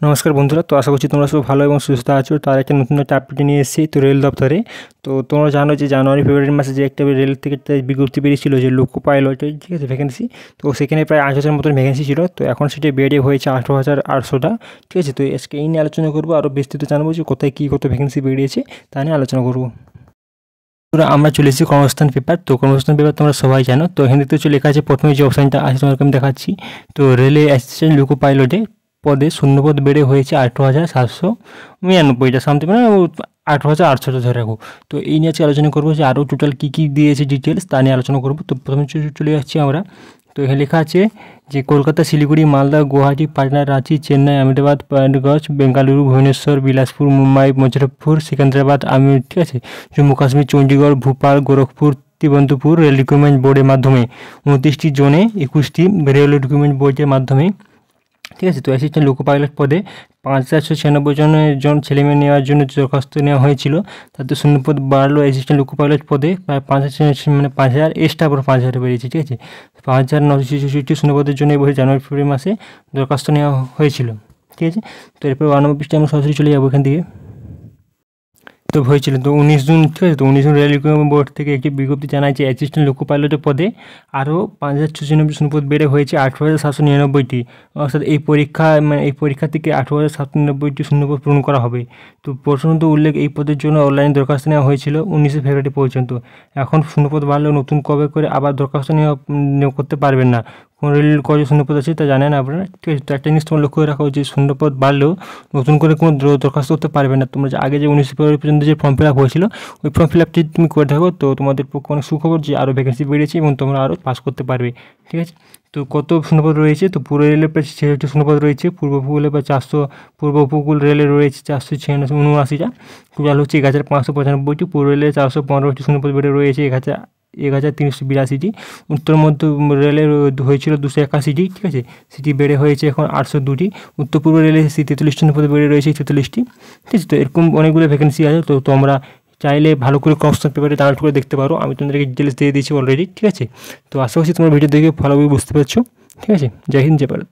নমস্কার বন্ধুরা, তো আশা করছি তোমরা সব ভালো এবং সুস্থ আছো। তার একটা নতুন একটা আপডেট নিয়ে এসেছি তো রেল দপ্তরে। তো তোমরা জানো যে জানুয়ারি ফেব্রুয়ারি মাসে যে একটা রেল থেকে একটা বিজ্ঞপ্তি বেরিয়েছিল যে লোকো পাইলটের, ঠিক আছে, ভ্যাকেন্সি। তো সেখানে প্রায় 8,000 মতন ভ্যাকেন্সি ছিল। তো এখন সেটা বেড়ে হয়েছে 18,800টা, ঠিক আছে। তো আজকে এই নিয়ে আলোচনা করবো, আরও বিস্তৃত জানবো যে কোথায় কী কত ভ্যাকেন্সি বেরিয়েছে তা নিয়ে আলোচনা করবো। আমরা চলে এসেছি কর্মসংস্থান পেপার। তো কর্মসংস্থান পেপার তোমরা সবাই জানো। তো হিন্দিতে হচ্ছে লেখা আছে, প্রথমে যে অপশানটা আছে তোমাকে আমি দেখাচ্ছি। তো রেলে অ্যাসিস্ট্যান্ট লোকো পাইলটে পদে শূন্যপদ বেড়ে হয়েছে 18,799টা সামথিং, মানে 18,800টা ধরে রাখো। তো এই নিয়ে আজকে আলোচনা করবো যে আরও টোটাল কী কী দিয়েছে ডিটেলস তা নিয়ে আলোচনা করবো। তো প্রথমে চলে যাচ্ছি আমরা। তো এখানে লেখা আছে যে কলকাতা, শিলিগুড়ি, মালদা, গুয়াহাটি, পাটনা, রাঁচি, চেন্নাই, আহমেদাবাদ, পায়নগঞ্জ, বেঙ্গালুরু, ভুবনেশ্বর, বিলাসপুর, মুম্বাই, মুজফ্ফরপুর, সিকান্দ্রাবাদ, আমির, ঠিক আছে, জম্মু কাশ্মীর, চণ্ডীগড়, ভোপাল, গোরখপুর, তিরুবনন্তপুর রেল রিক্রুটমেন্ট বোর্ডের মাধ্যমে 29টি জোনে 21টি রেল রিক্রুটমেন্ট বোর্ডের মাধ্যমে, ঠিক আছে। তো অ্যাসিস্ট্যান্ট লোকো পাইলট পদে 5,196 জন ছেলেমেয়ে নেওয়ার জন্য দরখাস্ত নেওয়া হয়েছিল। তাতে শূন্যপদ বাড়লো অ্যাসিস্ট্যান্ট লোকো পাইলট পদে প্রায় 5,000, মানে 5,000 এক্সট্রা, পর 5,000 বেরিয়েছে, ঠিক আছে। 5,966 শূন্যপদের জন্য এবার জানুয়ারি ফেব্রুয়ারি মাসে দরখাস্ত নেওয়া হয়েছিল, ঠিক আছে। তো এরপর 92 পৃষ্ঠায় আমরা সরাসরি চলে যাবো এখান থেকে। তো হয়েছিল তো 19 জুন, ঠিক আছে। তো 19 জুন রেল রিক্রুটমেন্ট বোর্ড থেকে একটি বিজ্ঞপ্তি জানায় যে অ্যাসিস্ট্যান্ট লোকো পাইলটের পদে আরও 5,096 শূন্যপদ বেড়ে হয়েছে 18,799টি। অর্থাৎ এই পরীক্ষা থেকে 18,799টি শূন্যপদ পূরণ করা হবে। তো প্রথমত উল্লেখ, এই পদের জন্য অনলাইনে দরখাস্ত নেওয়া হয়েছিল 19 ফেব্রুয়ারি পর্যন্ত। এখন শূন্যপদ বাড়লেও নতুন কবে করে আবার দরখাস্ত নেওয়া করতে পারবেন না। কোন রেল কত শূন্যপদ আছে তা জানেন আপনারা, ঠিক আছে। তো একটা জিনিস তোমার লক্ষ্য রাখা উচিত, শূন্যপদ বাড়লেও নতুন করে কোনো দরখাস্ত করতে পারবে না। তোমরা যে আগে যে 19 ফেব্রুয়ারি পর্যন্ত যে ফর্ম ফিল আপ হয়েছিল, ওই ফর্ম ফিল আপটি তুমি করে থাকো, তো তোমাদের পক্ষে অনেক সুখবর যে আরও ভ্যাকেন্সি বেড়েছে এবং তোমরা আরও পাস করতে পারবে, ঠিক আছে। তো কত শূন্যপদ রয়েছে? তো পূর্ব রেলের প্রায় 66টি শূন্যপদ রয়েছে, পূর্ব উপকূলে প্রায় 400, পূর্ব উপকূল রেলে রয়েছে 479টা, টোটাল হচ্ছে 1,595টি। পূর্ব রেলে 415টি শূন্যপদ বেড়ে রয়েছে 1,382টি। উত্তর মধ্য রেলের হয়েছিল 281টি, ঠিক আছে, সেটি বেড়ে হয়েছে এখন 802টি। উত্তর পূর্ব রেলে 43টি পদে বেড়ে রয়েছে 46টি, ঠিক আছে। তো এরকম অনেকগুলো ভ্যাকেন্সি আছে। তো তোমরা চাইলে ভালো করে কনস্ট্রাক্ট পেপারে ডাউনলোড করে দেখতে পারো, আমি তোমাদেরকে ডিটেলস দিয়ে দিয়েছি অলরেডি, ঠিক আছে। তো আশা করছি তোমার ভিডিও দেখে ভালোভাবে বুঝতে পারছো, ঠিক আছে। জয় হিন্দ, জয় ভারত।